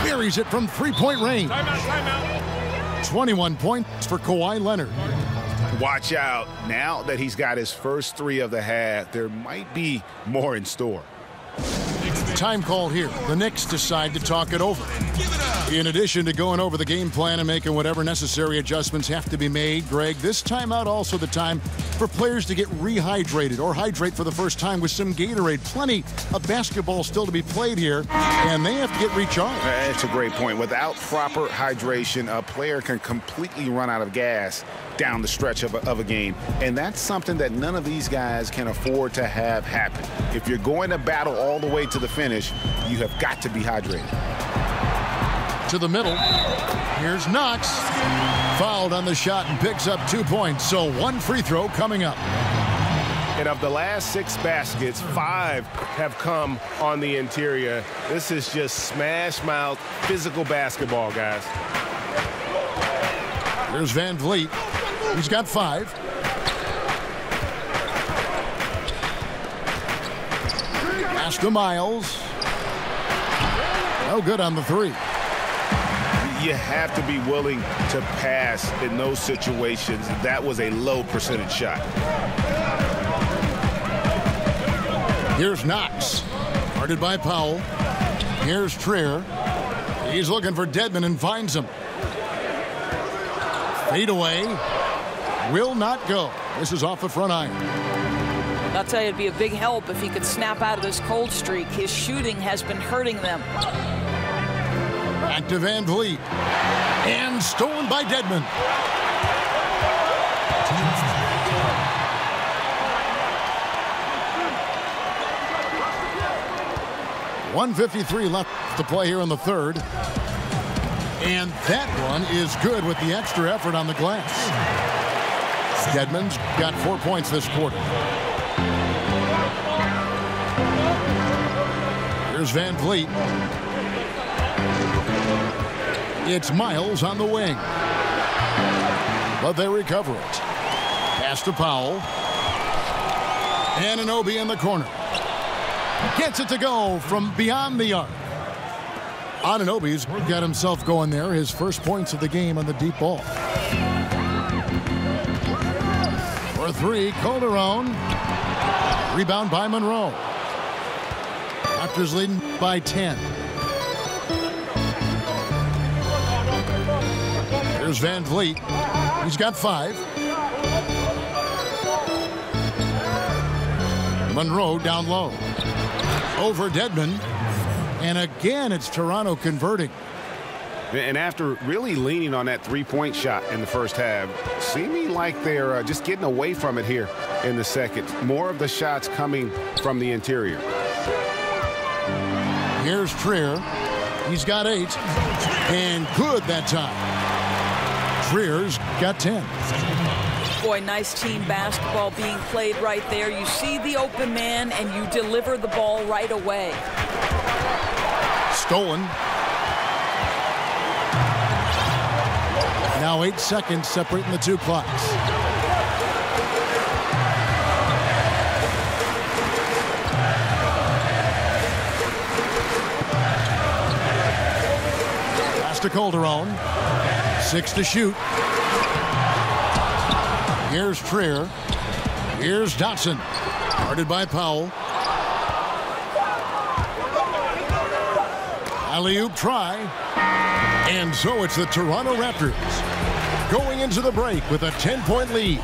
Buries it from 3-point range. Timeout. 21 points for Kawhi Leonard. Watch out. Now that he's got his first 3 of the half, there might be more in store. Time called here. The Knicks decide to talk it over. In addition to going over the game plan and making whatever necessary adjustments have to be made, Greg, this timeout also the time for players to get rehydrated or hydrate for the first time with some Gatorade. Plenty of basketball still to be played here, and they have to get recharged. That's a great point. Without proper hydration, a player can completely run out of gas down the stretch of a game, and that's something that none of these guys can afford to have happen. If you're going to battle all the way to the finish, you have got to be hydrated. To the middle. Here's Knox. Fouled on the shot and picks up 2 points. So one free throw coming up. And of the last 6 baskets, 5 have come on the interior. This is just smash mouth physical basketball, guys. Here's Van Vliet. He's got 5. Pass to Miles. No good on the 3. You have to be willing to pass in those situations. That was a low percentage shot. Here's Knox. Guarded by Powell. Here's Trier. He's looking for Dedmon and finds him. Fade away. Will not go. This is off the front iron. I'll tell you, it'd be a big help if he could snap out of this cold streak. His shooting has been hurting them. Back to Van Vliet. And stolen by Dedmon. .153 left to play here in the third. And that one is good with the extra effort on the glass. Dedmon's got 4 points this quarter. Here's Van Vliet. It's Miles on the wing. But they recover it. Pass to Powell. Anunoby in the corner. Gets it to go from beyond the arc. Anunoby's got himself going there. His first points of the game on the deep ball. For 3, Calderon. Rebound by Monroe. Raptors leading by 10. Here's Van Vliet. He's got 5. Monroe down low. Over Dedmon. And again, it's Toronto converting. And after really leaning on that three-point shot in the first half, seeming like they're just getting away from it here in the second. More of the shots coming from the interior. Here's Trier. He's got 8. And good that time. Trier's got 10. Boy, nice team basketball being played right there. You see the open man, and you deliver the ball right away. Stolen. Now 8 seconds separating the 2 clocks. Pass to Calderon. 6 to shoot. Here's Trier. Here's Dotson. Guarded by Powell. Alley-oop try. And so it's the Toronto Raptors going into the break with a 10-point lead.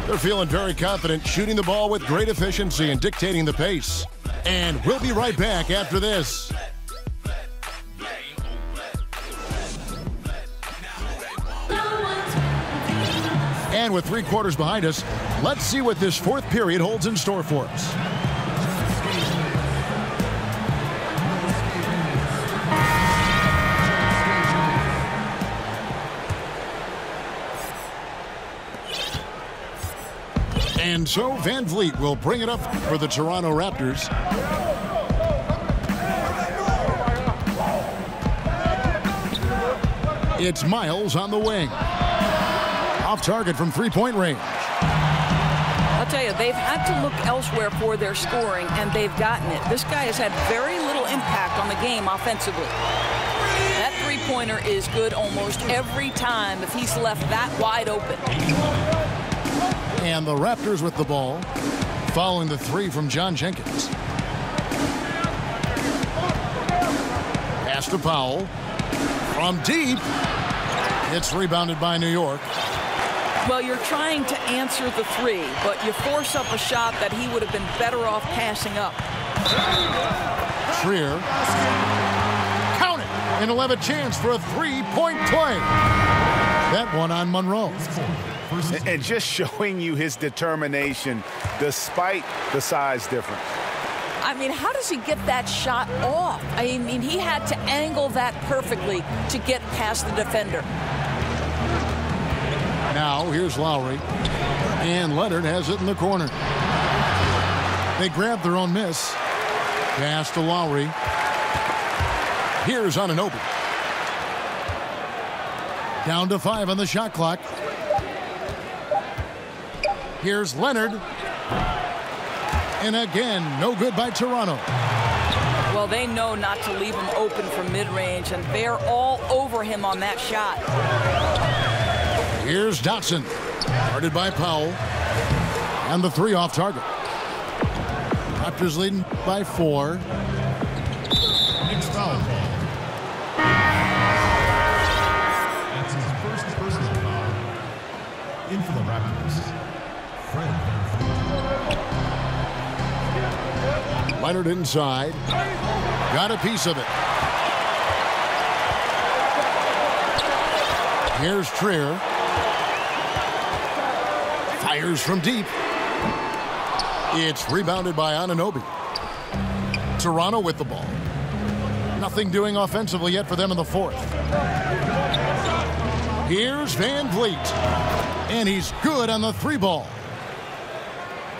They're feeling very confident, shooting the ball with great efficiency and dictating the pace. And we'll be right back after this. And with 3 quarters behind us, let's see what this 4th period holds in store for us. And so Van Vliet will bring it up for the Toronto Raptors. It's Miles on the wing. Off target from 3-point range. I'll tell you, they've had to look elsewhere for their scoring, and they've gotten it. This guy has had very little impact on the game offensively. That three-pointer is good almost every time if he's left that wide open. And the Raptors with the ball, following the 3 from John Jenkins. Pass to Powell. From deep. It's rebounded by New York. Well, you're trying to answer the three, but you force up a shot that he would have been better off passing up. Trier. Count it. And he'll have a chance for a three-point play. That one on Monroe. And just showing you his determination despite the size difference. I mean, how does he get that shot off? I mean, he had to angle that perfectly to get past the defender. Now, here's Lowry. And Leonard has it in the corner. They grab their own miss. Pass to Lowry. Here's Anunoby. Down to 5 on the shot clock. Here's Leonard. And again, no good by Toronto. Well, they know not to leave him open from mid-range, and they're all over him on that shot. Here's Dotson. Guarded by Powell. And the three off target. Raptors leading by 4. Next foul. That's his first personal foul. In for the Raptors. Fred. Leonard inside. Got a piece of it. Here's Trier. Fires from deep. It's rebounded by Anunoby. Toronto with the ball. Nothing doing offensively yet for them in the fourth. Here's Van Vliet. And he's good on the 3 ball.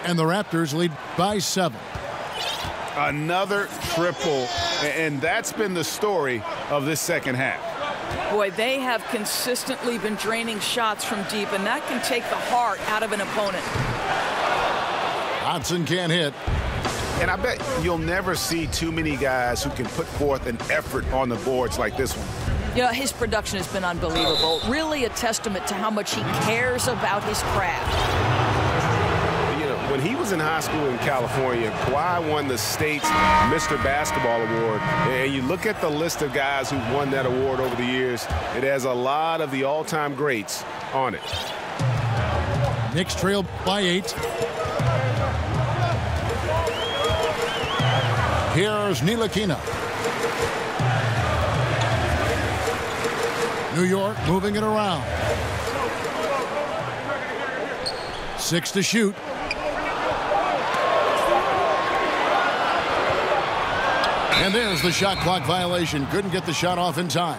And the Raptors lead by 7. Another triple, and that's been the story of this second half. Boy, they have consistently been draining shots from deep, and that can take the heart out of an opponent. Hodson can't hit. And I bet you'll never see too many guys who can put forth an effort on the boards like this one. Yeah, his production has been unbelievable. Really a testament to how much he cares about his craft. When he was in high school in California, Kawhi won the state's Mr. Basketball Award. And you look at the list of guys who won that award over the years, it has a lot of the all-time greats on it. Knicks trail by 8. Here's Ntilikina. New York moving it around. 6 to shoot. And there's the shot clock violation. Couldn't get the shot off in time.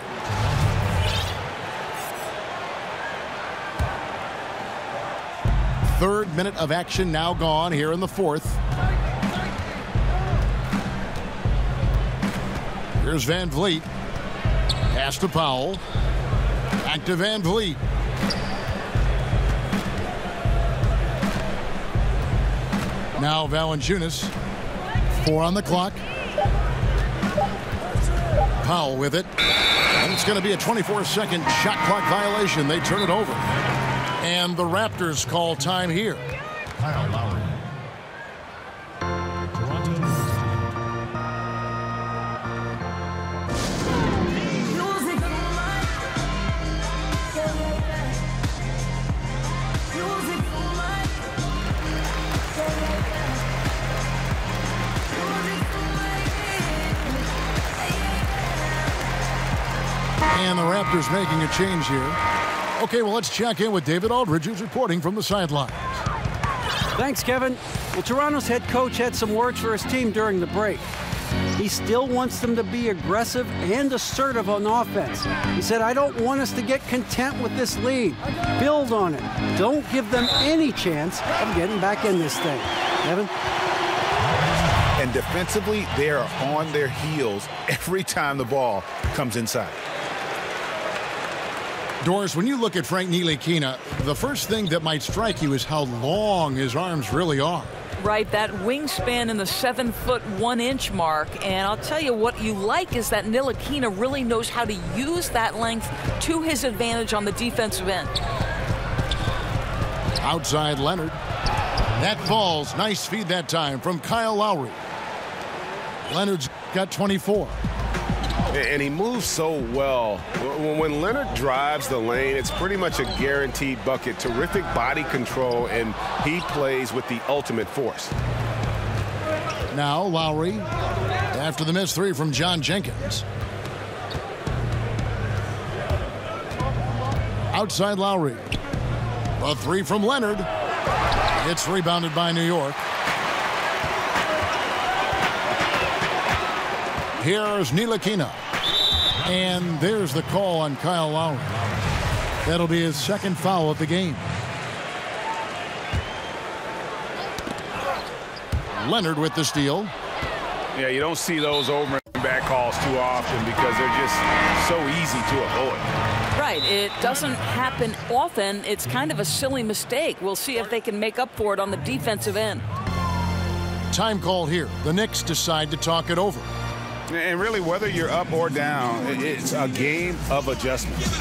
Third minute of action now gone here in the fourth. Here's Van Vliet. Pass to Powell. Back to Van Vliet. Now Valanciunas. 4 on the clock. Powell with it. And it's going to be a 24-second shot clock violation. They turn it over. And the Raptors call time here. Kyle Lowry. Toronto. And the Raptors making a change here. Okay, well, let's check in with David Aldridge, who's reporting from the sidelines. Thanks, Kevin. Well, Toronto's head coach had some words for his team during the break. He still wants them to be aggressive and assertive on offense. He said, I don't want us to get content with this lead. Build on it. Don't give them any chance of getting back in this thing. Kevin? And defensively, they are on their heels every time the ball comes inside. Doris, when you look at Frank Ntilikina, the first thing that might strike you is how long his arms really are. Right, that wingspan in the 7'1" mark. And I'll tell you what you like is that Ntilikina really knows how to use that length to his advantage on the defensive end. Outside Leonard. That falls. Nice feed that time from Kyle Lowry. Leonard's got 24. And he moves so well. When Leonard drives the lane, it's pretty much a guaranteed bucket. Terrific body control, and he plays with the ultimate force. Now Lowry after the missed three from John Jenkins. Outside Lowry. A three from Leonard. It's rebounded by New York. Here's Ntilikina. And there's the call on Kyle Lowry. That'll be his second foul of the game. Leonard with the steal. Yeah, you don't see those over and back calls too often because they're just so easy to avoid. Right. It doesn't happen often. It's kind of a silly mistake. We'll see if they can make up for it on the defensive end. Time call here. The Knicks decide to talk it over. And really, whether you're up or down, it's a game of adjustments.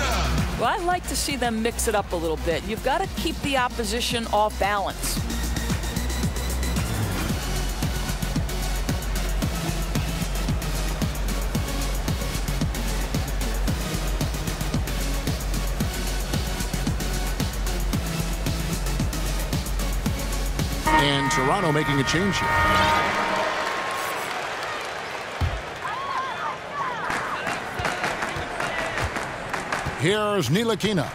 Well, I'd like to see them mix it up a little bit. You've got to keep the opposition off balance. And Toronto making a change here. Here's Ntilikina.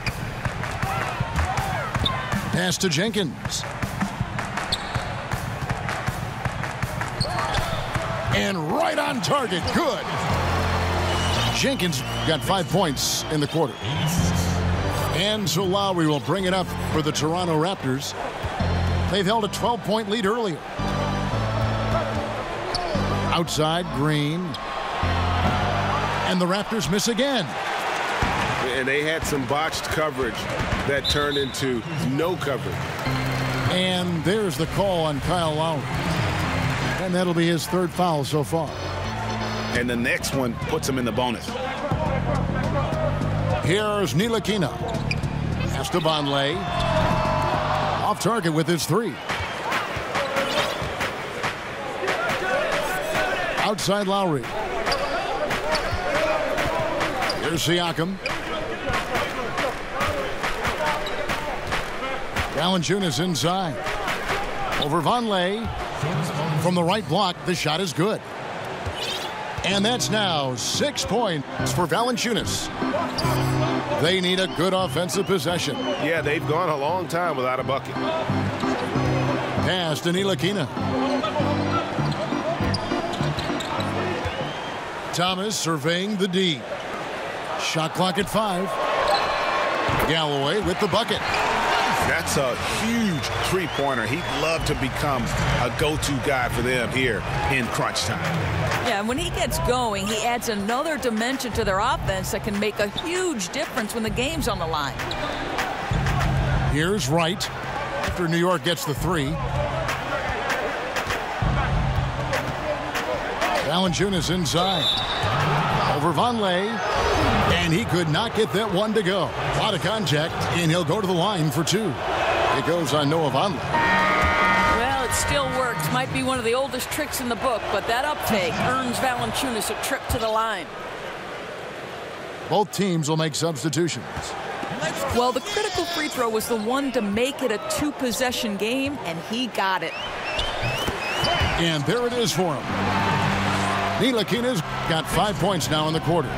Pass to Jenkins. And right on target. Good. Jenkins got 5 points in the quarter. And so Lowry will bring it up for the Toronto Raptors. They've held a 12-point lead earlier. Outside, Green. And the Raptors miss again. And they had some botched coverage that turned into no coverage. And there's the call on Kyle Lowry. And that'll be his third foul so far. And the next one puts him in the bonus. Here's Ntilikina. Pass to Vonleh. Off target with his three. Outside Lowry. Here's Siakam. Valanciunas inside. Over Vonleh. From the right block, the shot is good. And that's now 6 points for Valanciunas. They need a good offensive possession. Yeah, they've gone a long time without a bucket. Pass to Ntilikina. Thomas surveying the D. Shot clock at 5. Galloway with the bucket. That's a huge three-pointer. He'd love to become a go-to guy for them here in crunch time. Yeah, and when he gets going, he adds another dimension to their offense that can make a huge difference when the game's on the line. Here's Wright after New York gets the three. Valanciunas inside. Over Vonleh. And he could not get that one to go. A lot of contact, and he'll go to the line for two. It goes on Noah Vonleh. Well, it still works. Might be one of the oldest tricks in the book, but that uptake earns Valanciunas a trip to the line. Both teams will make substitutions. Well, the critical free throw was the one to make it a two-possession game, and he got it. And there it is for him. Ntilikina's got 5 points now in the quarter.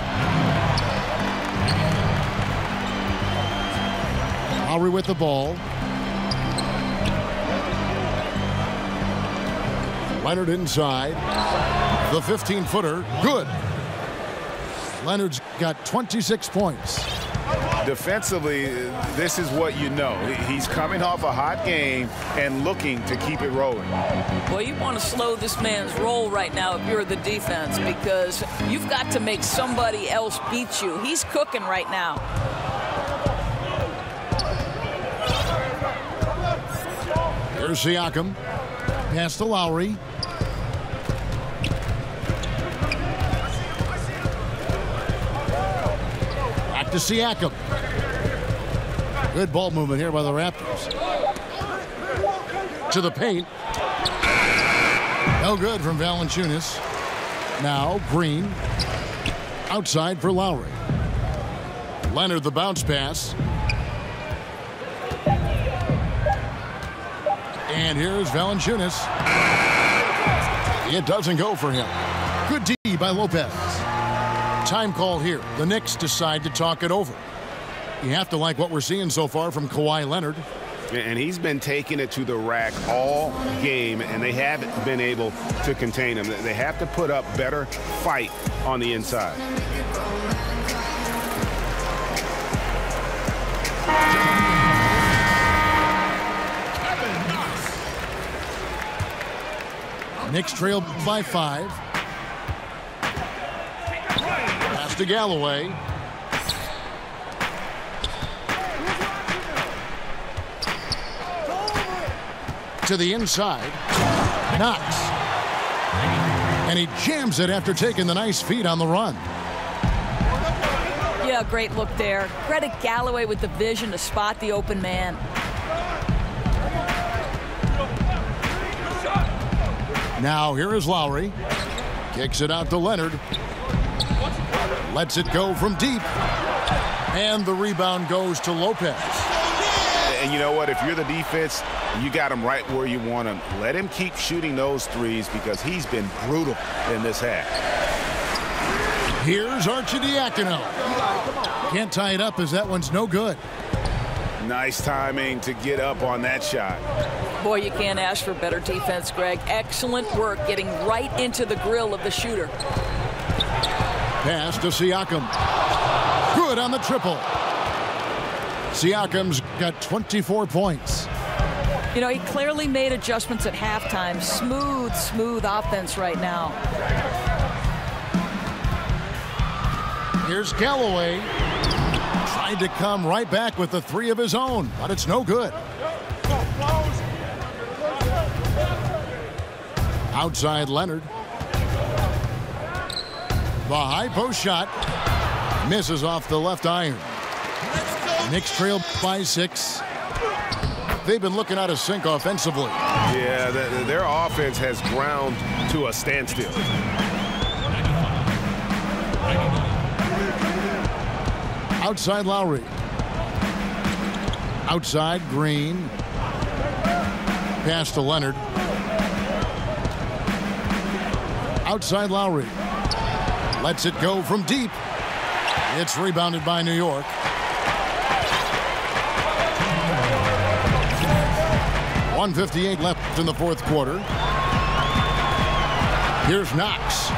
Lowry with the ball. Leonard inside. The 15-footer, good. Leonard's got 26 points. Defensively, this is what you know. He's coming off a hot game and looking to keep it rolling. Well, you want to slow this man's roll right now if you're the defense because you've got to make somebody else beat you. He's cooking right now. Here's Siakam. Pass to Lowry. Back to Siakam. Good ball movement here by the Raptors. To the paint. No good from Valanciunas. Now Green. Outside for Lowry. Leonard the bounce pass. And here's Valanciunas. It doesn't go for him. Good D by Lopez. Time call here. The Knicks decide to talk it over. You have to like what we're seeing so far from Kawhi Leonard. And he's been taking it to the rack all game, and they haven't been able to contain him. They have to put up better fight on the inside. Knicks trail by 5. Pass to Galloway. To the inside. Knox. And he jams it after taking the nice feed on the run. Yeah, great look there. Credit Galloway with the vision to spot the open man. Now here is Lowry. Kicks it out to Leonard. Lets it go from deep. And the rebound goes to Lopez. And you know what? If you're the defense, you got him right where you want him. Let him keep shooting those threes because he's been brutal in this half. Here's Arcidiacono. Can't tie it up as that one's no good. Nice timing to get up on that shot. Boy, you can't ask for better defense, Greg. Excellent work getting right into the grill of the shooter. Pass to Siakam. Good on the triple. Siakam's got 24 points. You know, he clearly made adjustments at halftime. Smooth offense right now. Here's Galloway. Tried to come right back with the 3 of his own, but it's no good. Outside Leonard. The high post shot misses off the left iron. Knicks trail by 6. They've been looking out of sync offensively. Yeah, their offense has ground to a standstill. Outside Lowry. Outside Green. Pass to Leonard. Outside Lowry. Lets it go from deep. It's rebounded by New York. .158 left in the fourth quarter. Here's Knox.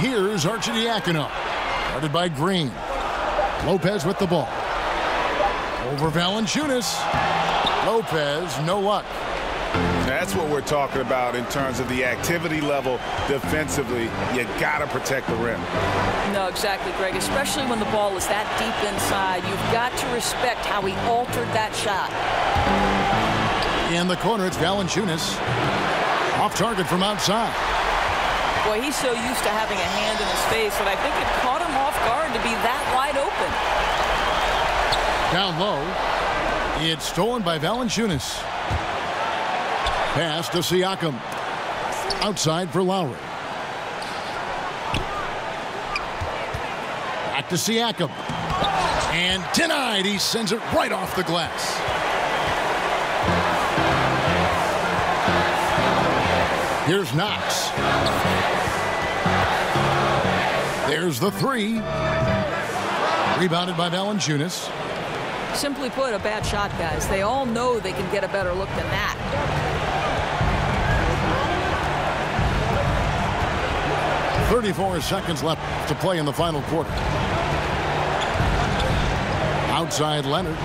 Here's Arcidiacono. Guarded by Green. Lopez with the ball. Over Valanciunas. Lopez, no luck. That's what we're talking about in terms of the activity level defensively. You got to protect the rim. No, exactly, Greg. Especially when the ball is that deep inside. You've got to respect how he altered that shot. In the corner, it's Valanciunas. Off target from outside. Boy, he's so used to having a hand in his face that I think it caught him off guard to be that wide open. Down low. It's stolen by Valanciunas. Pass to Siakam. Outside for Lowry. Back to Siakam. And denied. He sends it right off the glass. Here's Knox. There's the 3. Rebounded by Valanciunas. Simply put, a bad shot, guys. They all know they can get a better look than that. 34 seconds left to play in the final quarter. Outside Leonard.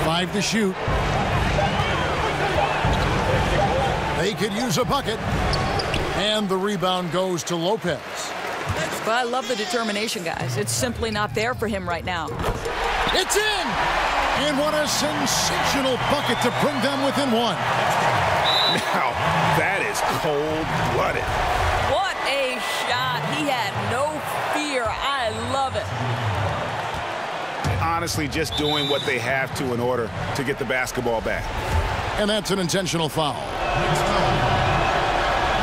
5 to shoot. They could use a bucket. And the rebound goes to Lopez. But I love the determination, guys. It's simply not there for him right now. It's in! And what a sensational bucket to bring them within 1. Now, that is cold-blooded. What a shot. He had no fear. I love it. Honestly, just doing what they have to in order to get the basketball back. And that's an intentional foul.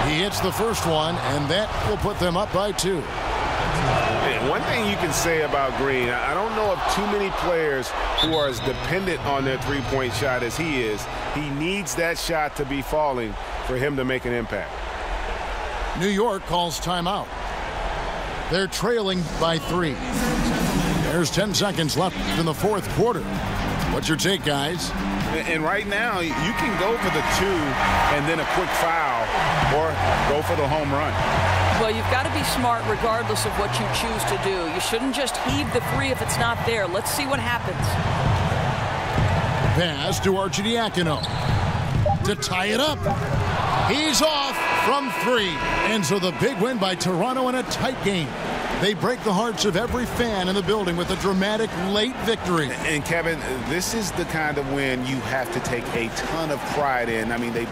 He hits the first one, and that will put them up by 2. And one thing you can say about Green, I don't know of too many players who are as dependent on their three-point shot as he is. He needs that shot to be falling for him to make an impact. New York calls timeout. They're trailing by 3. There's 10 seconds left in the fourth quarter. What's your take, guys? And right now, you can go for the 2 and then a quick foul or go for the home run. Well, you've got to be smart regardless of what you choose to do. You shouldn't just heave the 3 if it's not there. Let's see what happens. Pass to Arcidiacono to tie it up. He's off from 3. And so the big win by Toronto in a tight game. They break the hearts of every fan in the building with a dramatic late victory. And Kevin, this is the kind of win you have to take a ton of pride in. I mean, they